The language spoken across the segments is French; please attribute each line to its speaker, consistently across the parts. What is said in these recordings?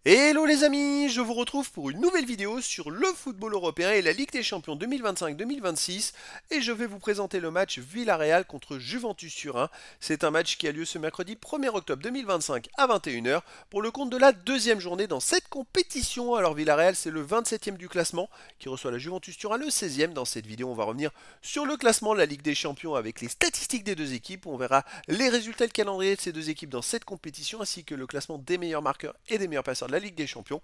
Speaker 1: Hello les amis, je vous retrouve pour une nouvelle vidéo sur le football européen et la Ligue des Champions 2025-2026 et je vais vous présenter le match Villarreal contre Juventus Turin. C'est un match qui a lieu ce mercredi 1er octobre 2025 à 21 h pour le compte de la deuxième journée dans cette compétition. Alors Villarreal c'est le 27e du classement qui reçoit la Juventus Turin le 16e. Dans cette vidéo on va revenir sur le classement de la Ligue des Champions avec les statistiques des deux équipes. On verra les résultats et le calendrier de ces deux équipes dans cette compétition ainsi que le classement des meilleurs marqueurs et des meilleurs passeurs de la Ligue des Champions.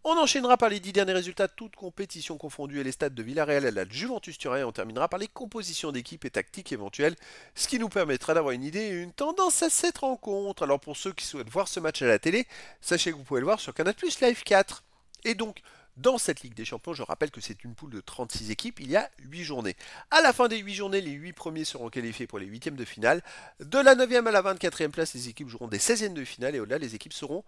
Speaker 1: On enchaînera par les 10 derniers résultats, toutes compétitions confondues et les stades de Villarreal et la Juventus Turin. Et on terminera par les compositions d'équipes et tactiques éventuelles, ce qui nous permettra d'avoir une idée et une tendance à cette rencontre. Alors pour ceux qui souhaitent voir ce match à la télé, sachez que vous pouvez le voir sur Canal+ Live 4. Et donc, dans cette Ligue des Champions, je rappelle que c'est une poule de 36 équipes, il y a 8 journées. À la fin des 8 journées, les 8 premiers seront qualifiés pour les 8e de finale. De la 9e à la 24e place, les équipes joueront des 16e de finale et au-delà, les équipes seront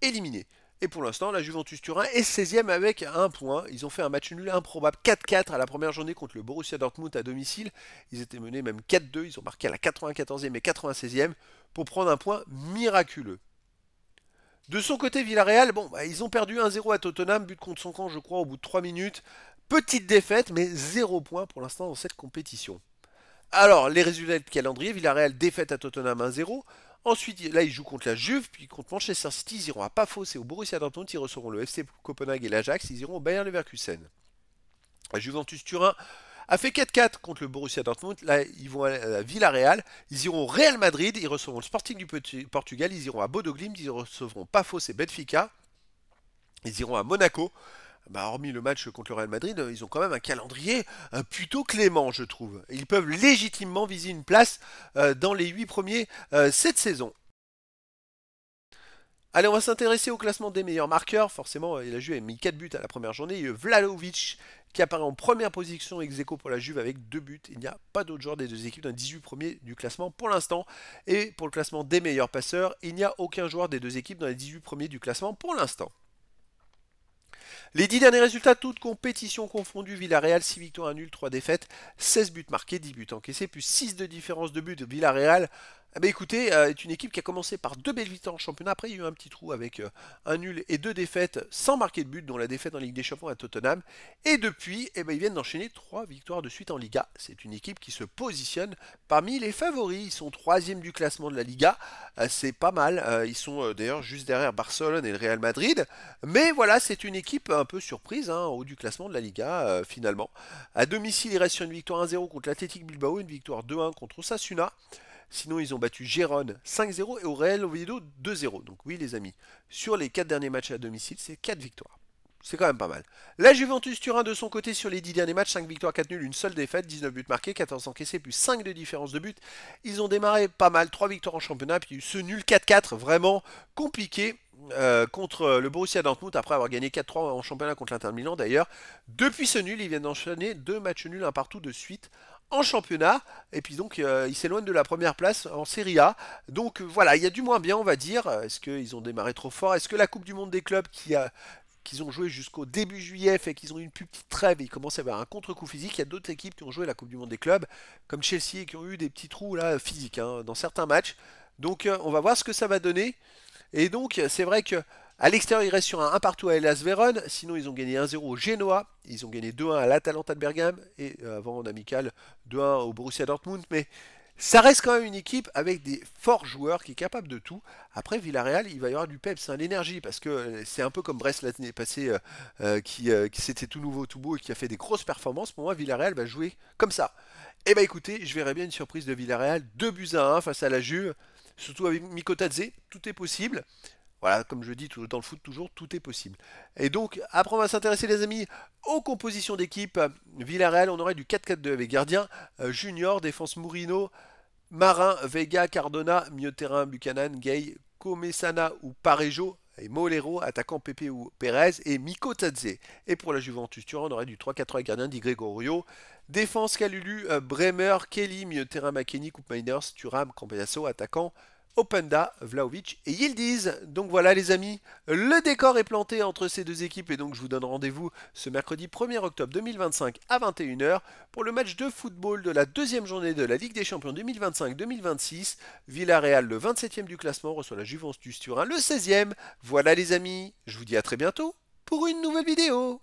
Speaker 1: éliminées. Et pour l'instant, la Juventus Turin est 16e avec un point. Ils ont fait un match nul improbable 4-4 à la première journée contre le Borussia Dortmund à domicile. Ils étaient menés même 4-2. Ils ont marqué à la 94e et 96e pour prendre un point miraculeux. De son côté, Villarreal, ils ont perdu 1-0 à Tottenham, but contre son camp, je crois, au bout de 3 minutes. Petite défaite, mais 0 point pour l'instant dans cette compétition. Alors, les résultats de calendrier, Villarreal défaite à Tottenham 1-0. Ensuite, là, ils jouent contre la Juve, puis contre Manchester City, ils iront à Pafos et au Borussia Dortmund, ils recevront le FC Copenhague et l'Ajax, ils iront au Bayern Leverkusen. La Juventus Turin a fait 4-4 contre le Borussia Dortmund. Là, ils vont à Villarreal. Ils iront au Real Madrid. Ils recevront le Sporting du Portugal. Ils iront à Bodo Glimt. Ils recevront Pafos et Benfica. Ils iront à Monaco. Hormis le match contre le Real Madrid, ils ont quand même un calendrier plutôt clément, je trouve. Ils peuvent légitimement viser une place dans les 8 premiers cette saison. Allez, on va s'intéresser au classement des meilleurs marqueurs. Forcément, la Juve a mis 4 buts à la première journée. Il y a eu Vlahovic qui apparaît en première position ex aequo pour la Juve avec 2 buts. Il n'y a pas d'autre joueur des deux équipes dans les 18 premiers du classement pour l'instant. Et pour le classement des meilleurs passeurs, il n'y a aucun joueur des deux équipes dans les 18 premiers du classement pour l'instant. Les 10 derniers résultats, toutes compétitions confondues, Villarreal 6 victoires, 1 nul, 3 défaites, 16 buts marqués, 10 buts encaissés, plus 6 de différence de but. Villarreal, écoutez, est une équipe qui a commencé par 2 belles victoires en championnat. Après, il y a eu un petit trou avec un nul et 2 défaites sans marquer de but, dont la défaite en Ligue des Champions à Tottenham. Et depuis, ils viennent d'enchaîner 3 victoires de suite en Liga. C'est une équipe qui se positionne parmi les favoris. Ils sont 3e du classement de la Liga. C'est pas mal. Ils sont d'ailleurs juste derrière Barcelone et le Real Madrid. Mais voilà, c'est une équipe un peu surprise, en haut du classement de la Liga, finalement. À domicile, ils restent sur une victoire 1-0 contre l'Athletic Bilbao, une victoire 2-1 contre Osasuna. Sinon, ils ont battu Gérone 5-0 et au Real Oviedo 2-0. Donc oui, les amis, sur les 4 derniers matchs à domicile, c'est 4 victoires. C'est quand même pas mal. La Juventus Turin de son côté sur les 10 derniers matchs, 5 victoires, 4 nuls, une seule défaite, 19 buts marqués, 14 encaissés, plus 5 de différence de but. Ils ont démarré pas mal, 3 victoires en championnat, puis il y a eu ce nul 4-4, vraiment compliqué. Contre le Borussia Dortmund après avoir gagné 4-3 en championnat contre l'Inter Milan d'ailleurs. Depuis ce nul, ils viennent d'enchaîner 2 matchs nuls un partout de suite en championnat et puis donc ils s'éloignent de la première place en Serie A. Donc voilà, il y a du moins bien on va dire. Est-ce qu'ils ont démarré trop fort? Est-ce que la Coupe du Monde des clubs qu'ils ont joué jusqu'au début juillet fait qu'ils ont eu une plus petite trêve et ils commencent à avoir un contre-coup physique? Il y a d'autres équipes qui ont joué la Coupe du Monde des clubs comme Chelsea et qui ont eu des petits trous là physiques dans certains matchs. Donc on va voir ce que ça va donner. Et donc, c'est vrai que à l'extérieur, ils restent sur un 1 partout à Hellas Vérone. Sinon, ils ont gagné 1-0 au Genoa. Ils ont gagné 2-1 à l'Atalanta de Bergame. Et avant, en amical, 2-1 au Borussia Dortmund. Mais ça reste quand même une équipe avec des forts joueurs qui est capable de tout. Après, Villarreal, il va y avoir du peps, l'énergie. Parce que c'est un peu comme Brest l'année passée, qui s'était tout nouveau, tout beau et qui a fait des grosses performances. Pour moi, Villarreal va jouer comme ça. Et bah écoutez, je verrais bien une surprise de Villarreal. 2 buts à 1 face à la Juve. Surtout avec Mikotadze, tout est possible. Voilà, comme je dis, dans le foot, toujours, tout est possible. Et donc, après, on va s'intéresser, les amis, aux compositions d'équipe. Villarreal, on aurait du 4-4-2 avec gardien, Junior, défense Mourinho, Marin, Vega, Cardona, milieu de terrain, Buchanan, Gay, Comesana ou Parejo, et Molero, attaquant Pepe ou Perez, et Miko Tadze. Et pour la Juventus Turin, on aurait du 3-4-3 avec gardien Di Gregorio. Défense Calulu, Bremer, Kelly, milieu de terrain McKenny, Coupe Miners, Thuram, Campeasso, attaquant Openda, Vlahovic et Yildiz. Donc voilà les amis, le décor est planté entre ces deux équipes et donc je vous donne rendez-vous ce mercredi 1er octobre 2025 à 21h pour le match de football de la deuxième journée de la Ligue des Champions 2025-2026. Villarreal, le 27e du classement, reçoit la Juventus Turin, le 16e. Voilà les amis, je vous dis à très bientôt pour une nouvelle vidéo.